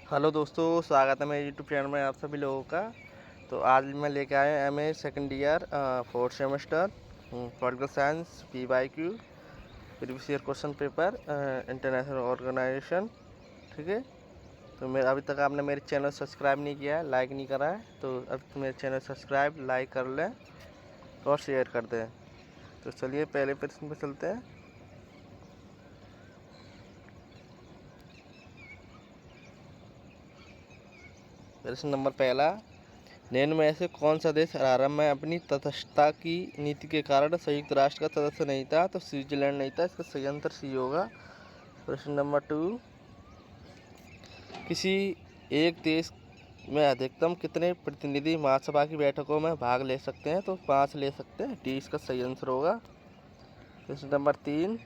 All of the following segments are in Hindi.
हेलो दोस्तों, स्वागत है मेरे यूट्यूब चैनल में आप सभी लोगों का। तो आज मैं लेके आया MA second year fourth semester political science PYQ previous year question paper international organisation. ठीक है। तो मेरा अभी तक आपने मेरे चैनल सब्सक्राइब नहीं किया है, लाइक नहीं करा है, तो अभी मेरे चैनल सब्सक्राइब लाइक कर लें और शेयर कर दें। तो चलिए पहले प्रश्न पर चलते हैं। प्रश्न नंबर पहला, निम्न में से कौन सा देश आरंभ में अपनी तटस्थता की नीति के कारण संयुक्त राष्ट्र का सदस्य नहीं था? तो स्विट्जरलैंड नहीं था। इसका सही आंसर सी होगा। प्रश्न नंबर 2, किसी एक देश में अधिकतम कितने प्रतिनिधि महासभा की बैठकों में भाग ले सकते हैं? तो 5 ले सकते हैं। डी इसका सही आंसर होगा। प्रश्न नंबर 3,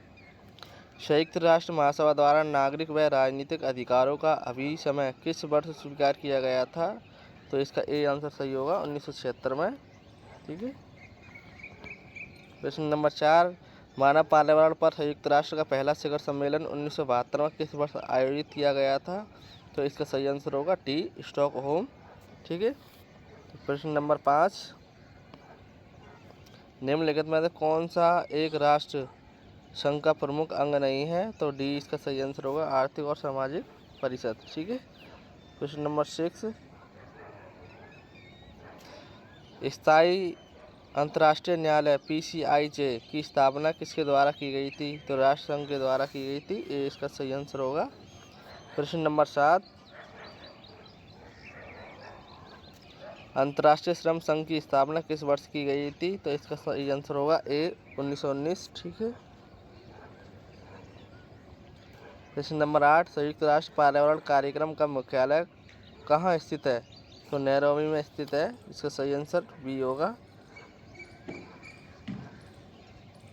संयुक्त राष्ट्र महासभा द्वारा नागरिक व राजनीतिक अधिकारों का अभिसमय किस वर्ष स्वीकार किया गया था? तो इसका ए आंसर सही होगा, 1976 में। ठीक है। प्रश्न नंबर 4, मानव पर्यावरण पर संयुक्त राष्ट्र का पहला शिखर सम्मेलन 1972 में किस वर्ष आयोजित किया गया था? तो इसका सही आंसर होगा डी, स्टॉकहोम। ठीक है। प्रश्न नंबर 5, निम्नलिखित में से कौन सा एक राष्ट्र संघ का प्रमुख अंग नहीं है? तो डी इसका सही आंसर होगा, आर्थिक और सामाजिक परिषद। ठीक है। क्वेश्चन नंबर 6, स्थायी अंतर्राष्ट्रीय न्यायालय PCIJ की स्थापना किसके द्वारा की गई थी? तो राष्ट्रसंघ के द्वारा की गई थी। ये इसका सही आंसर होगा। प्रश्न नंबर 7, अंतर्राष्ट्रीय श्रम संघ की स्थापना किस वर्ष की गई थी? तो इसका सही आंसर होगा ए, 1919। ठीक है। प्रश्न नंबर 8, संयुक्त राष्ट्र पर्यावरण कार्यक्रम का मुख्यालय कहाँ स्थित है? तो नैरोबी में स्थित है। इसका सही आंसर बी होगा।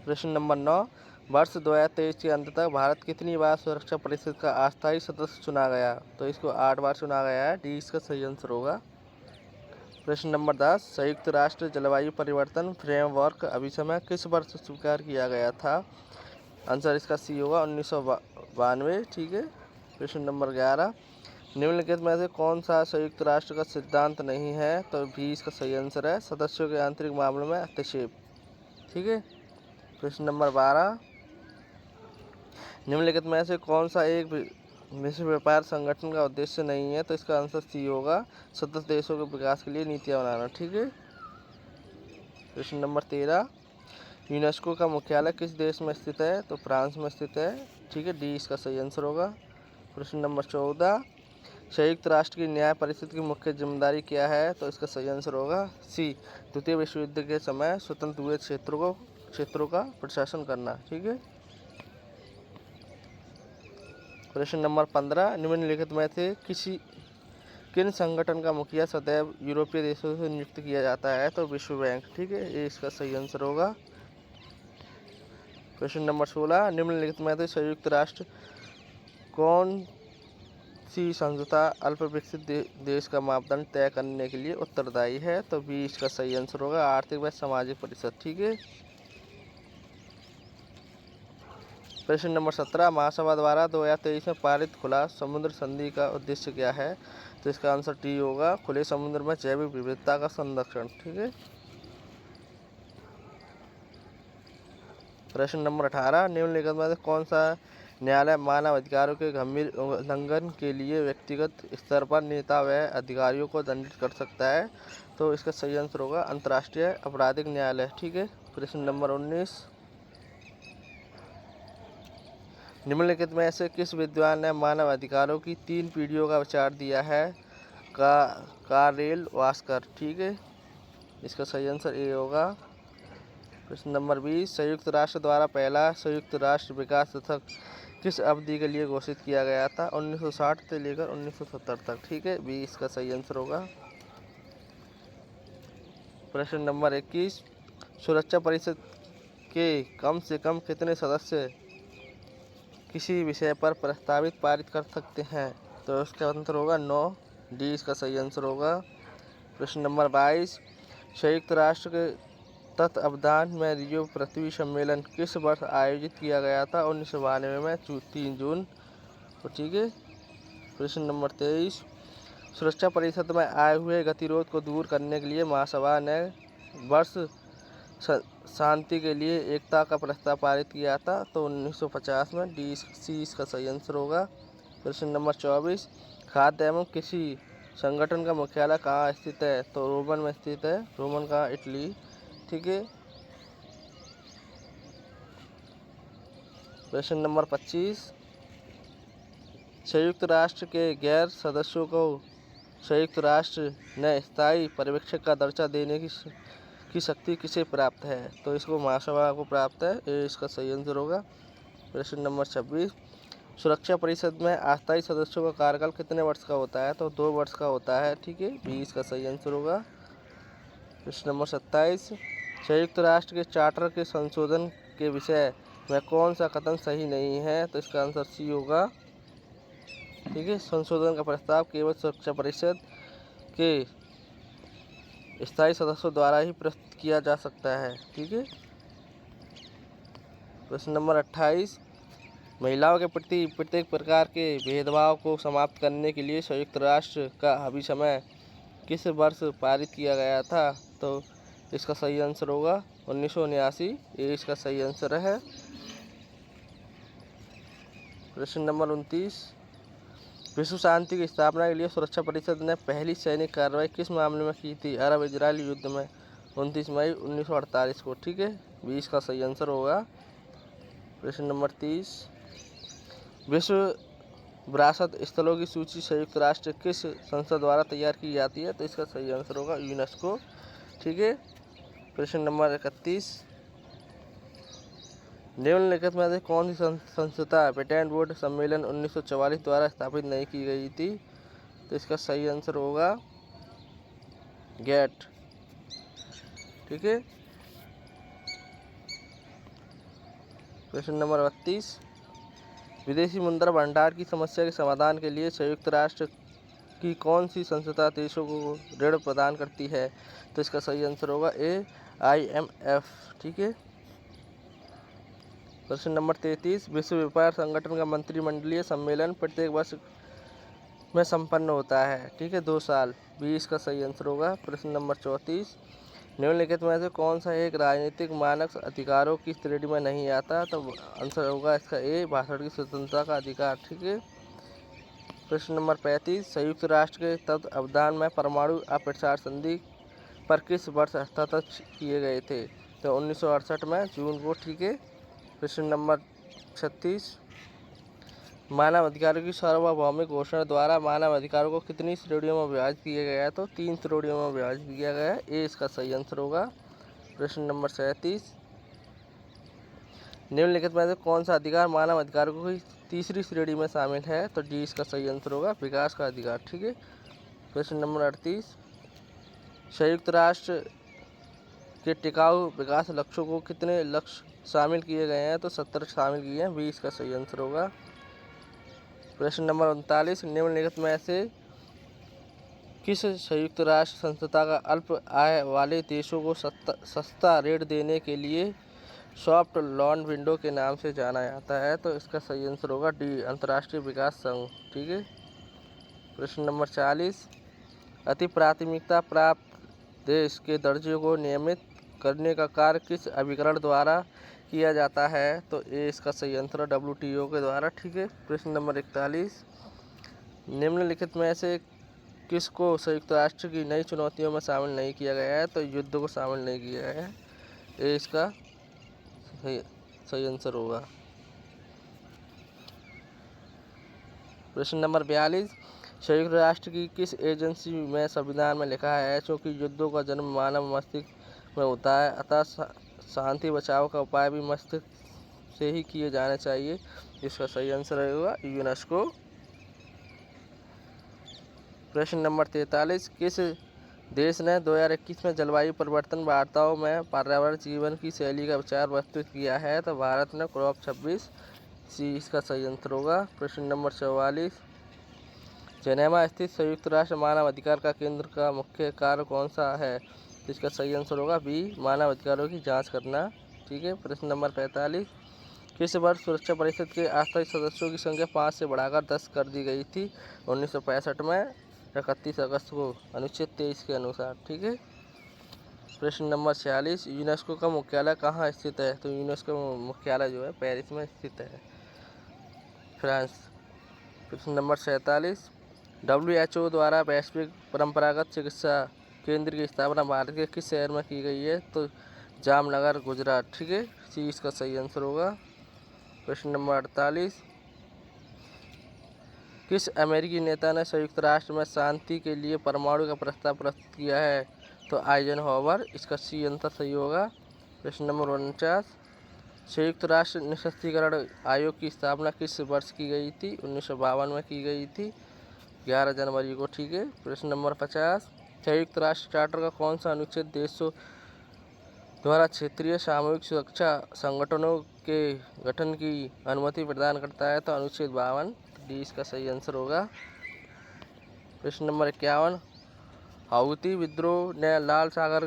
प्रश्न नंबर 9, वर्ष 2023 के अंत तक भारत कितनी बार सुरक्षा परिषद का अस्थायी सदस्य चुना गया? तो इसको 8 बार चुना गया है। डी इसका सही आंसर होगा। प्रश्न नंबर 10, संयुक्त राष्ट्र जलवायु परिवर्तन फ्रेमवर्क अभिसमय किस वर्ष स्वीकार किया गया था? आंसर इसका सी होगा, 1992। ठीक है। प्रश्न नंबर 11, निम्नलिखित में से कौन सा संयुक्त राष्ट्र का सिद्धांत नहीं है? तो भी इसका सही आंसर है, सदस्यों के आंतरिक मामलों में हस्तक्षेप। ठीक है। प्रश्न नंबर 12, निम्नलिखित में से कौन सा एक विश्व व्यापार संगठन का उद्देश्य नहीं है? तो इसका आंसर सी होगा, सदस्य देशों के विकास के लिए नीतियां बनाना। ठीक है। प्रश्न नंबर 13, यूनेस्को का मुख्यालय किस देश में स्थित है? तो फ्रांस में स्थित है। ठीक है। डी इसका सही आंसर होगा। प्रश्न नंबर 14, संयुक्त राष्ट्र की न्याय परिषद की मुख्य जिम्मेदारी क्या है? तो इसका सही आंसर होगा सी, द्वितीय विश्व युद्ध के समय स्वतंत्र हुए क्षेत्रों का प्रशासन करना। ठीक है। प्रश्न नंबर 15, निम्नलिखित में से किन संगठन का मुखिया सदैव यूरोपीय देशों से नियुक्त किया जाता है? तो विश्व बैंक। ठीक है। ये इसका सही आंसर होगा। प्रश्न नंबर 16, निम्नलिखित में से संयुक्त राष्ट्र कौन सी समझौता अल्प विकसित देश का मापदंड तय करने के लिए उत्तरदायी है? तो बी इसका सही आंसर होगा, आर्थिक व सामाजिक परिषद। ठीक है। प्रश्न नंबर 17, महासभा द्वारा 2023 में पारित खुला समुद्र संधि का उद्देश्य क्या है? तो इसका आंसर डी होगा, खुले समुद्र में जैविक विविधता का संरक्षण। ठीक है। प्रश्न नंबर 18, निम्नलिखित में से कौन सा न्यायालय मानव अधिकारों के गंभीर उल्लंघन के लिए व्यक्तिगत स्तर पर नेता व अधिकारियों को दंडित कर सकता है? तो इसका सही आंसर होगा, अंतर्राष्ट्रीय आपराधिक न्यायालय। ठीक है। प्रश्न नंबर 19, निम्नलिखित में से किस विद्वान ने मानव अधिकारों की 3 पीढ़ियों का विचार दिया है? कारेल वास्कर। ठीक है। इसका सही आंसर ए होगा। प्रश्न नंबर 20, संयुक्त राष्ट्र द्वारा पहला संयुक्त राष्ट्र विकास दशक किस अवधि के लिए घोषित किया गया था? 1960 से लेकर 1970 तक। ठीक है। बी इसका सही आंसर होगा। प्रश्न नंबर 21, सुरक्षा परिषद के कम से कम कितने सदस्य किसी विषय पर प्रस्तावित पारित कर सकते हैं? तो इसका आंसर होगा 9। डी इसका सही आंसर होगा। प्रश्न नंबर 22, संयुक्त राष्ट्र के तत्वावधान में रियो पृथ्वी सम्मेलन किस वर्ष आयोजित किया गया था? 1992 में 3 जून को। ठीक है। प्रश्न नंबर 23, सुरक्षा परिषद में आए हुए गतिरोध को दूर करने के लिए महासभा ने वर्ष शांति के लिए एकता का प्रस्ताव पारित किया था, तो 1950 में। सी इसका सही आंसर होगा। प्रश्न नंबर 24, खाद्य एवं कृषि संगठन का मुख्यालय कहाँ स्थित है, तो रोमन में स्थित है। रोमन कहाँ, इटली, ठीक है। प्रश्न नंबर 25, संयुक्त राष्ट्र के गैर सदस्यों को संयुक्त राष्ट्र ने स्थायी पर्यवेक्षक का दर्जा देने की शक्ति किसे प्राप्त है, तो इसको महासभा को प्राप्त है। ये इसका सही आंसर होगा। प्रश्न नंबर 26, सुरक्षा परिषद में अस्थायी सदस्यों का कार्यकाल कितने वर्ष का होता है, तो 2 वर्ष का होता है, ठीक है। 20 का सही आंसर होगा। प्रश्न नंबर 27, संयुक्त राष्ट्र के चार्टर के संशोधन के विषय में कौन सा कथन सही नहीं है, तो इसका आंसर सी होगा, ठीक है। संशोधन का प्रस्ताव केवल सुरक्षा परिषद के स्थायी सदस्यों द्वारा ही प्रस्तुत किया जा सकता है, ठीक है। प्रश्न नंबर 28, महिलाओं के प्रति प्रत्येक प्रकार के भेदभाव को समाप्त करने के लिए संयुक्त राष्ट्र का अभिसमय किस वर्ष पारित किया गया था, तो इसका सही आंसर होगा 1979। ये इसका सही आंसर है। प्रश्न नंबर 29, विश्व शांति की स्थापना के लिए सुरक्षा परिषद ने पहली सैनिक कार्रवाई किस मामले में की थी, अरब इजरायल युद्ध में, 29 मई 1948 को, ठीक है। 20 का सही आंसर होगा। प्रश्न नंबर 30, विश्व विरासत स्थलों की सूची संयुक्त राष्ट्र किस संस्था द्वारा तैयार की जाती है, तो इसका सही आंसर होगा यूनेस्को, ठीक है। प्रश्न नंबर 31, निम्नलिखित में से कौन सी संस्था पेटेंट बोर्ड सम्मेलन 1944 द्वारा स्थापित नहीं की गई थी, तो इसका सही आंसर होगा गेट, ठीक है। प्रश्न नंबर 32, विदेशी मुद्रा भंडार की समस्या के समाधान के लिए संयुक्त राष्ट्र की कौन सी संस्था देशों को ऋण प्रदान करती है, तो इसका सही आंसर होगा IMF, ठीक है। प्रश्न नंबर 33, विश्व व्यापार संगठन का मंत्रिमंडलीय सम्मेलन प्रत्येक वर्ष में संपन्न होता है, ठीक है, 2 साल। 20 का सही आंसर होगा। प्रश्न नंबर 34, निम्नलिखित में से कौन सा एक राजनीतिक मानक अधिकारों की श्रेणी में नहीं आता, तो आंसर होगा इसका भाषण की स्वतंत्रता का अधिकार, ठीक है। प्रश्न नंबर 35, संयुक्त राष्ट्र के तत्वावधान में परमाणु अप्रसार संधि पर किस वर्ष हस्ताक्षर किए गए थे, तो 1968 में जून को, ठीक है। प्रश्न नंबर 36, मानव अधिकारों की सार्वभौमिक घोषणा द्वारा मानव अधिकारों को कितनी श्रेणियों में विभाजित किया गया है, तो 3 श्रेणियों में विभाजित किया गया है। ये इसका सही आंसर होगा। प्रश्न नंबर 37, निम्नलिखित में से कौन सा अधिकार मानव अधिकारों की तीसरी श्रेणी में शामिल है, तो डी इसका सही आंसर होगा विकास का अधिकार, ठीक है। प्रश्न नंबर 38, संयुक्त राष्ट्र के टिकाऊ विकास लक्ष्यों को कितने लक्ष्य शामिल किए गए हैं, तो 70 शामिल किए हैं। 20 का सही आंसर होगा। प्रश्न नंबर 39, निम्नलिखित में से किस संयुक्त राष्ट्र संस्था का अल्प आय वाले देशों को सस्ता ऋण देने के लिए सॉफ्ट लोन विंडो के नाम से जाना जाता है, तो इसका सही आंसर होगा डी अंतर्राष्ट्रीय विकास संघ, ठीक है। प्रश्न नंबर 40, अति प्राथमिकता प्राप्त देश के दर्जे को नियमित करने का कार्य किस अभिकरण द्वारा किया जाता है, तो ये इसका सही आंसर है WTO के द्वारा, ठीक है। प्रश्न नंबर 41, निम्नलिखित में से किसको संयुक्त राष्ट्र की नई चुनौतियों में शामिल नहीं किया गया है, तो युद्ध को शामिल नहीं किया गया है। ये इसका सही आंसर होगा। प्रश्न नंबर 42, संयुक्त राष्ट्र की किस एजेंसी में संविधान में लिखा है क्योंकि युद्धों का जन्म मानव मस्तिष्क में होता है, अतः शांति बचाव का उपाय भी मस्तिष्क से ही किए जाने चाहिए। इसका सही आंसर होगा यूनेस्को। प्रश्न नंबर 43, किस देश ने 2021 में जलवायु परिवर्तन वार्ताओं में पर्यावरण जीवन की शैली का विचार प्रस्तुत किया है, तो भारत ने COP26, सी इसका सही आंसर होगा। प्रश्न नंबर 44, जेनेवा स्थित संयुक्त राष्ट्र मानव अधिकार का केंद्र का मुख्य कार्य कौन सा है, तो इसका सही आंसर होगा बी मानव अधिकारों की जांच करना, ठीक है। प्रश्न नंबर 45, किस वर्ष सुरक्षा परिषद के अस्थायी सदस्यों की संख्या 5 से बढ़ाकर 10 कर दी गई थी? 1965 में 31 अगस्त को अनुच्छेद 23 के अनुसार। ठीक है। प्रश्न नंबर 46, यूनेस्को का मुख्यालय कहाँ स्थित है? तो यूनेस्को का मुख्यालय जो है पेरिस में स्थित है, फ्रांस। प्रश्न नंबर 47, WHO द्वारा वैश्विक परंपरागत चिकित्सा केंद्र की स्थापना भारत के किस शहर में की गई है? तो जामनगर, गुजरात। ठीक है, सी इसका सही आंसर होगा। प्रश्न नंबर 48, किस अमेरिकी नेता ने संयुक्त राष्ट्र में शांति के लिए परमाणु का प्रस्ताव प्रस्तुत किया है? तो आइजनहोवर, इसका सी आंसर सही होगा। प्रश्न नंबर 49, संयुक्त राष्ट्र निशस्त्रीकरण आयोग की स्थापना किस वर्ष की गई थी? 1952 में की गई थी, 11 जनवरी को। ठीक है। प्रश्न नंबर 50, संयुक्त राष्ट्र चार्टर का कौन सा अनुच्छेद देशों द्वारा क्षेत्रीय सामूहिक सुरक्षा संगठनों के गठन की अनुमति प्रदान करता है? तो अनुच्छेद 52, डी इसका सही आंसर होगा। प्रश्न नंबर 51, हाउती विद्रोह ने लाल सागर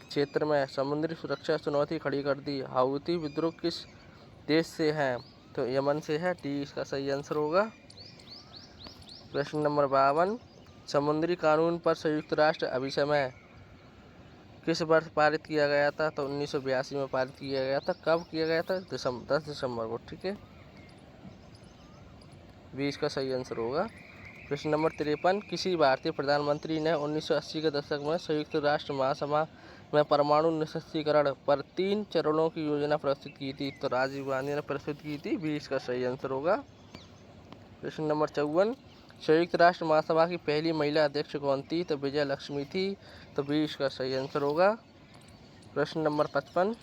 क्षेत्र में समुद्री सुरक्षा चुनौती खड़ी कर दी। हाउती विद्रोह किस देश से है? तो यमन से है, डी इसका सही आंसर होगा। प्रश्न नंबर 52, समुद्री कानून पर संयुक्त राष्ट्र अभिसमय किस वर्ष पारित किया गया था? तो 1982 में पारित किया गया था। कब किया गया था? 10 दिसंबर को। ठीक है, 20 का सही आंसर होगा। प्रश्न नंबर 53, किसी भारतीय प्रधानमंत्री ने 1980 के दशक में संयुक्त राष्ट्र महासभा में परमाणु निशस्त्रीकरण पर 3 चरणों की योजना प्रस्तुत की थी? तो राजीव गांधी ने प्रस्तुत की थी, 20 का सही आंसर होगा। प्रश्न नंबर 54, संयुक्त राष्ट्र महासभा की पहली महिला अध्यक्ष कौन थी? तो विजय लक्ष्मी थी, तो 20 का सही आंसर होगा। प्रश्न नंबर 55,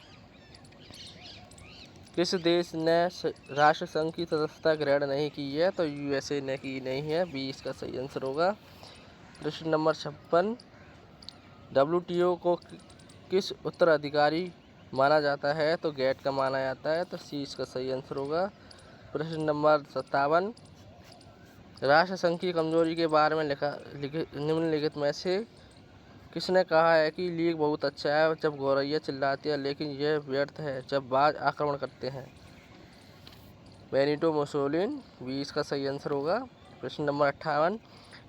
किस देश ने राष्ट्र संघ की सदस्यता ग्रहण नहीं की है? तो USA ने की नहीं है, 20 का सही आंसर होगा। प्रश्न नंबर 56, WTO को किस उत्तराधिकारी माना जाता है? तो गेट का माना जाता है, तो सी इसका सही आंसर होगा। प्रश्न नंबर 57, राष्ट्र संघ की कमजोरी के बारे में निम्नलिखित में से किसने कहा है कि लीग बहुत अच्छा है जब गौरैया चिल्लाती है, लेकिन यह व्यर्थ है जब बाज आक्रमण करते हैं? बेनिटो मुसोलिनी, 20 का सही आंसर होगा। प्रश्न नंबर 58,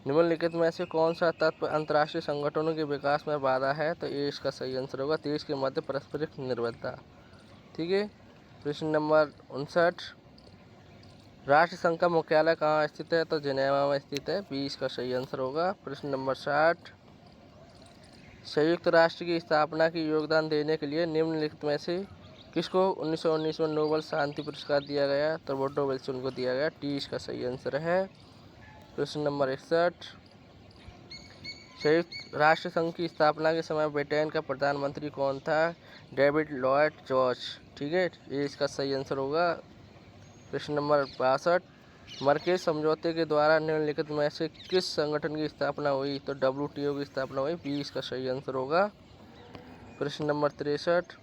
निम्नलिखित में से कौन सा तत्व अंतर्राष्ट्रीय संगठनों के विकास में बाधा है? तो ये इसका सही आंसर होगा, देश के मध्य पारस्परिक निर्भरता। ठीक है। प्रश्न नंबर 59, राष्ट्र संघ का मुख्यालय कहाँ स्थित है? तो जिनेवा में स्थित है, 20 का सही आंसर होगा। प्रश्न नंबर 60, संयुक्त राष्ट्र की स्थापना की योगदान देने के लिए निम्नलिखित में से किसको 1919 में नोबेल शांति पुरस्कार दिया गया? तो वुडरो विल्सन को दिया गया, 30 का सही आंसर है। प्रश्न नंबर 61, संयुक्त राष्ट्र संघ की स्थापना के समय ब्रिटेन का प्रधानमंत्री कौन था? David Lloyd George. ठीक है, ये इसका सही आंसर होगा। प्रश्न नंबर 62, मर्केज समझौते के द्वारा निम्नलिखित में से किस संगठन की स्थापना हुई? तो WTO की स्थापना हुई, 20 का सही आंसर होगा। प्रश्न नंबर 63,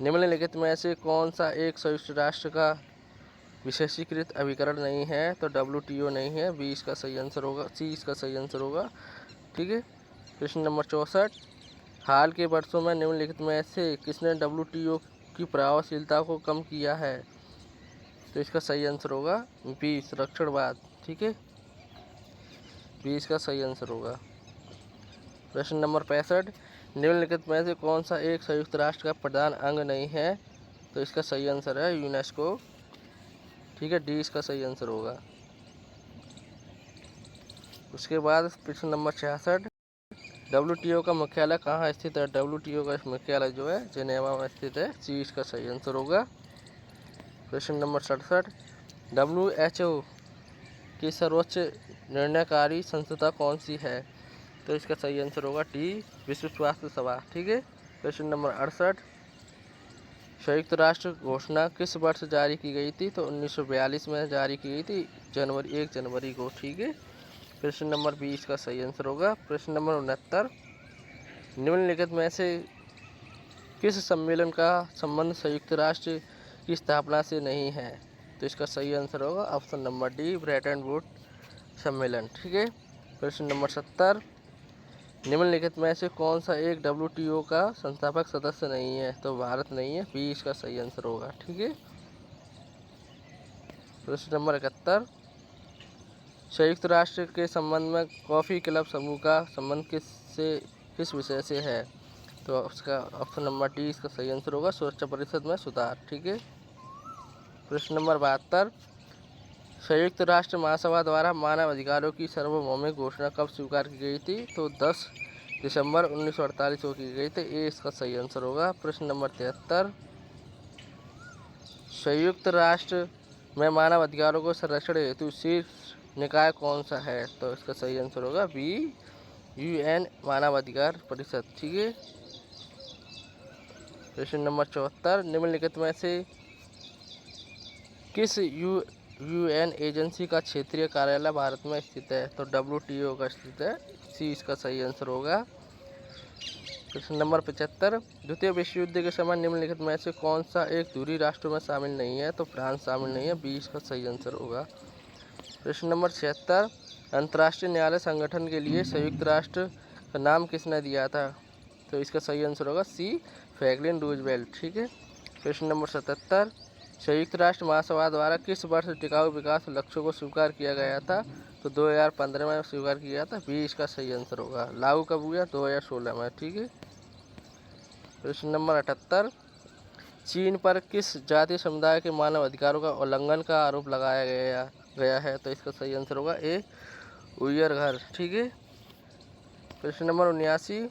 निम्नलिखित में से कौन सा एक संयुक्त राष्ट्र का विशेषीकृत अभिकरण नहीं है? तो WTO नहीं है, 20 का सही आंसर होगा, सी इसका सही आंसर होगा। ठीक है। प्रश्न नंबर 64, हाल के वर्षों में निम्नलिखित में से किसने WTO की प्रभावशीलता को कम किया है? तो इसका सही आंसर होगा बी, संरक्षणवाद। ठीक है, 20 का सही आंसर होगा। प्रश्न नंबर 65, निम्नलिखित में से कौन सा एक संयुक्त राष्ट्र का प्रधान अंग नहीं है? तो इसका सही आंसर है यूनेस्को। ठीक है, डी इसका सही आंसर होगा। उसके बाद प्रश्न नंबर 66, WTO का मुख्यालय कहाँ स्थित है? WTO का मुख्यालय जो है जिनेवा में स्थित है, सी इसका सही आंसर होगा। प्रश्न नंबर 67, WHO की सर्वोच्च निर्णयकारी संस्था कौन सी है? तो इसका सही आंसर होगा डी, विश्व स्वास्थ्य सभा। ठीक है। प्रश्न नंबर 68, संयुक्त राष्ट्र घोषणा किस वर्ष जारी की गई थी? तो 1942 में जारी की गई थी, 1 जनवरी को। ठीक है। प्रश्न नंबर 20 का सही आंसर होगा। प्रश्न नंबर 69, निम्नलिखित में से किस सम्मेलन का संबंध संयुक्त राष्ट्र की स्थापना से नहीं है? तो इसका सही आंसर होगा option number D, Bretton Woods सम्मेलन। ठीक है। प्रश्न नंबर 70, निम्नलिखित में से कौन सा एक WTO का संस्थापक सदस्य नहीं है? तो भारत नहीं है, बी इसका सही आंसर होगा। ठीक है। प्रश्न नंबर 71, संयुक्त राष्ट्र के संबंध में कॉफी क्लब समूह का संबंध किस विषय से है? तो उसका ऑप्शन नंबर डी इसका सही आंसर होगा, सुरक्षा परिषद में सुधार। ठीक है। प्रश्न नंबर 72, संयुक्त राष्ट्र महासभा द्वारा मानव अधिकारों की सार्वभौमिक घोषणा कब स्वीकार की गई थी? तो 10 दिसंबर 1948 को की गई थी, ये इसका सही आंसर होगा। प्रश्न नंबर 73, संयुक्त राष्ट्र में मानव अधिकारों को संरक्षण हेतु शीर्ष निकाय कौन सा है? तो इसका सही आंसर होगा बी, UN मानव अधिकार परिषद। ठीक है। प्रश्न नंबर 74, निम्नलिखित में से किस UN एजेंसी का क्षेत्रीय कार्यालय भारत में स्थित है? तो WTO का स्थित है, सी इसका सही आंसर होगा। प्रश्न नंबर 75, द्वितीय विश्व युद्ध के समय निम्नलिखित में से कौन सा एक धुरी राष्ट्रों में शामिल नहीं है? तो फ्रांस शामिल नहीं है, बी इसका सही आंसर होगा। प्रश्न नंबर 76, अंतर्राष्ट्रीय न्यायालय संगठन के लिए संयुक्त राष्ट्र का नाम किसने दिया था? तो इसका सही आंसर होगा सी, फ्रैंकलिन रूजवेल्ट। ठीक है। प्रश्न नंबर 77, संयुक्त राष्ट्र महासभा द्वारा किस वर्ष टिकाऊ विकास लक्ष्यों को स्वीकार किया गया था? तो 2015 में स्वीकार किया गया था, बी इसका सही आंसर होगा। लागू कब हुआ? 2016 में। ठीक है। प्रश्न नंबर 78, चीन पर किस जातीय समुदाय के मानव अधिकारों का उल्लंघन का आरोप लगाया गया है? तो इसका सही आंसर होगा ए, उइगर घर। ठीक है। प्रश्न नंबर 79,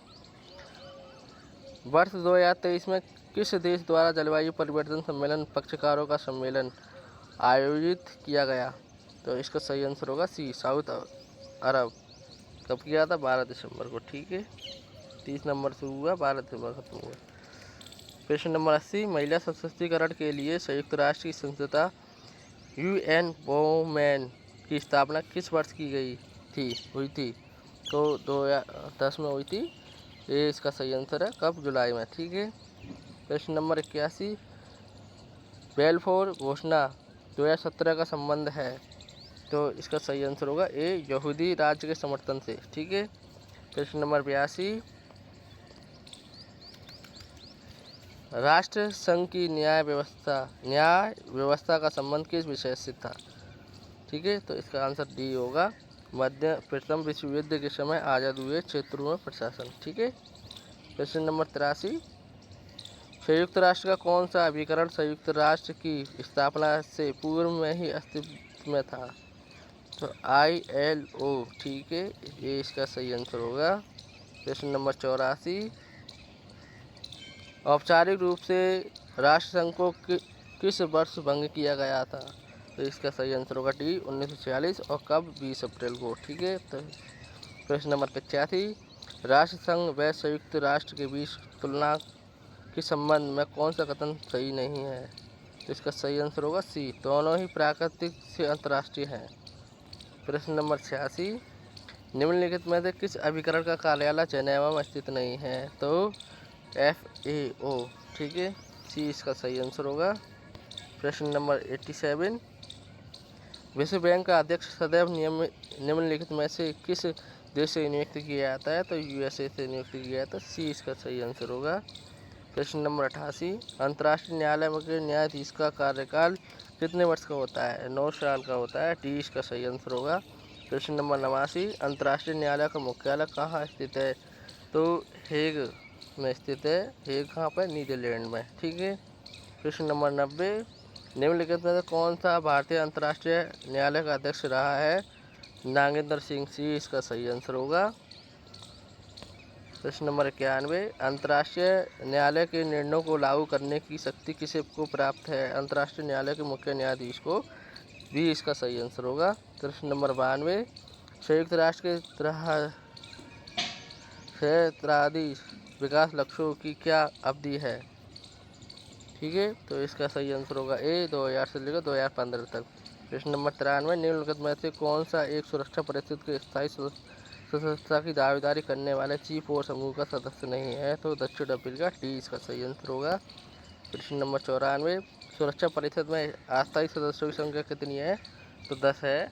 वर्ष 2023 में किस देश द्वारा जलवायु परिवर्तन सम्मेलन पक्षकारों का सम्मेलन आयोजित किया गया? तो इसका सही आंसर होगा सी, साउथ अरब। कब किया था? 12 दिसंबर को। ठीक है। 30 नंबर से हुआ, 12 दिसंबर खत्म हुआ। प्रश्न नंबर 80, महिला सशक्तिकरण के लिए संयुक्त राष्ट्र की संस्था UN वोमेन की स्थापना किस वर्ष की गई हुई थी? तो 2010 में हुई थी, ये इसका सही आंसर है। कब? जुलाई में। ठीक है। प्रश्न नंबर 81, बेलफोर घोषणा 2017 का संबंध है? तो इसका सही आंसर होगा ए, यहूदी राज्य के समर्थन से। ठीक है। प्रश्न नंबर 82, राष्ट्र संघ की न्याय व्यवस्था का संबंध किस विषय से था? ठीक है। तो इसका आंसर डी होगा, प्रथम विश्व युद्ध के समय आज़ाद हुए क्षेत्रों में प्रशासन। ठीक है। प्रश्न नंबर 83, संयुक्त राष्ट्र का कौन सा अभिकरण संयुक्त राष्ट्र की स्थापना से पूर्व में ही अस्तित्व में था? तो ILO। ठीक है, ये इसका सही आंसर होगा। प्रश्न नंबर 84, औपचारिक रूप से राष्ट्रसंघ को किस वर्ष भंग किया गया था? तो इसका सही आंसर होगा डी, 1946। और कब? 20 अप्रैल को। ठीक है। तो प्रश्न नंबर 85, राष्ट्रसंघ व संयुक्त राष्ट्र के बीच तुलना के संबंध में कौन सा कथन सही नहीं है? तो इसका सही आंसर होगा सी, दोनों ही प्राकृतिक से अंतर्राष्ट्रीय हैं। प्रश्न नंबर 86, निम्नलिखित में से किस अभिकरण का कार्यालय जेनेवा में स्थित नहीं है? तो FAO। ठीक है, सी इसका सही आंसर होगा। प्रश्न नंबर 87, विश्व बैंक का अध्यक्ष सदैव निम्नलिखित में से किस देश से नियुक्त किया जाता है? तो USA से नियुक्त किया जाता है, सी इसका सही आंसर होगा। प्रश्न नंबर 88, अंतर्राष्ट्रीय न्यायालय के न्यायाधीश का कार्यकाल कितने वर्ष का होता है? 9 साल का होता है, डी इसका सही आंसर होगा। प्रश्न नंबर 89, अंतर्राष्ट्रीय न्यायालय का मुख्यालय कहाँ स्थित है? तो हेग में स्थित है। हेग कहाँ पर? नीदरलैंड में। ठीक है। प्रश्न नंबर 90, निम्नलिखित में से कौन सा भारतीय अंतर्राष्ट्रीय न्यायालय का अध्यक्ष रहा है? नागेंद्र सिंह, सी इसका सही आंसर होगा। प्रश्न नंबर 91, अंतर्राष्ट्रीय न्यायालय के निर्णयों को लागू करने की शक्ति किसे को प्राप्त है? अंतर्राष्ट्रीय न्यायालय के मुख्य न्यायाधीश को, भी इसका सही आंसर होगा। प्रश्न नंबर 92, संयुक्त राष्ट्र के सहस्राब्दी विकास लक्ष्यों की क्या अवधि है? ठीक है, तो इसका सही आंसर होगा ए, 2000 से लेकर 2015 तक। प्रश्न नंबर 93, निम्नलिखित में से कौन सा एक सुरक्षा परिषद के स्थायी सदस्यता की दावेदारी करने वाले G4 समूह का सदस्य नहीं है? तो दक्षिण अफ्रीका, डी इसका सही आंसर होगा। प्रश्न नंबर 94, सुरक्षा परिषद में अस्थायी सदस्यों की संख्या कितनी है? तो 10 है,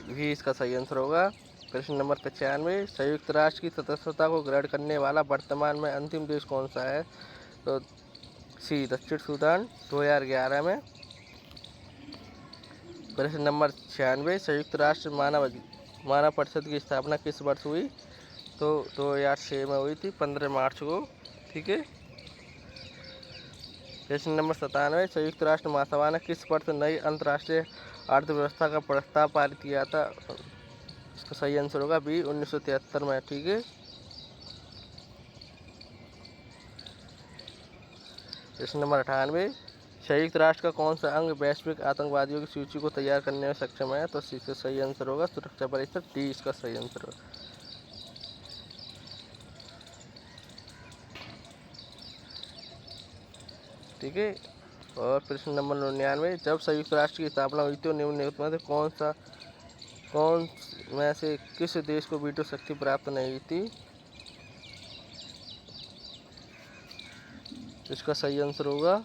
भी इसका सही आंसर होगा। प्रश्न नंबर 95, संयुक्त राष्ट्र की सदस्यता को ग्रहण करने वाला वर्तमान में अंतिम देश कौन सा है? तो सी दक्षिण सूडान 2011 में। प्रश्न नंबर 96, संयुक्त राष्ट्र मानव परिषद की स्थापना किस वर्ष हुई? तो 2006 में हुई थी, 15 मार्च को। ठीक है। प्रश्न नंबर 97, संयुक्त राष्ट्र महासभा ने किस वर्ष नई अंतर्राष्ट्रीय अर्थव्यवस्था का प्रस्ताव पारित किया था? इसका सही आंसर होगा बी 1973 में। ठीक है। प्रश्न नंबर 98, संयुक्त राष्ट्र का कौन सा अंग वैश्विक आतंकवादियों की सूची को तैयार करने में सक्षम है? तो इसका सही आंसर होगा सुरक्षा परिषद, डी इसका सही आंसर होगा। ठीक है। और प्रश्न नंबर 99, जब संयुक्त राष्ट्र की स्थापना हुई तो निम्नलिखित में से कौन में से किस देश को वीटो शक्ति प्राप्त नहीं थी? इसका सही आंसर होगा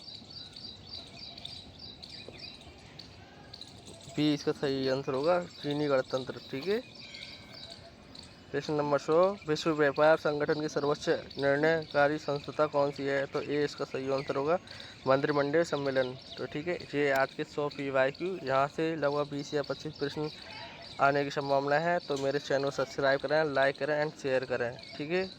बी इसका सही आंसर होगा चीनी गणतंत्र। ठीक है। प्रश्न नंबर 100, विश्व व्यापार संगठन की सर्वोच्च निर्णयकारी संस्था कौन सी है? तो ए इसका सही आंसर होगा मंत्रिमंडलीय सम्मेलन। तो ठीक है, ये आज के 100 PYQ। यहाँ से लगभग 20 या 25 प्रश्न आने की संभावना है। तो मेरे चैनल को सब्सक्राइब करें, लाइक करें एंड शेयर करें। ठीक है।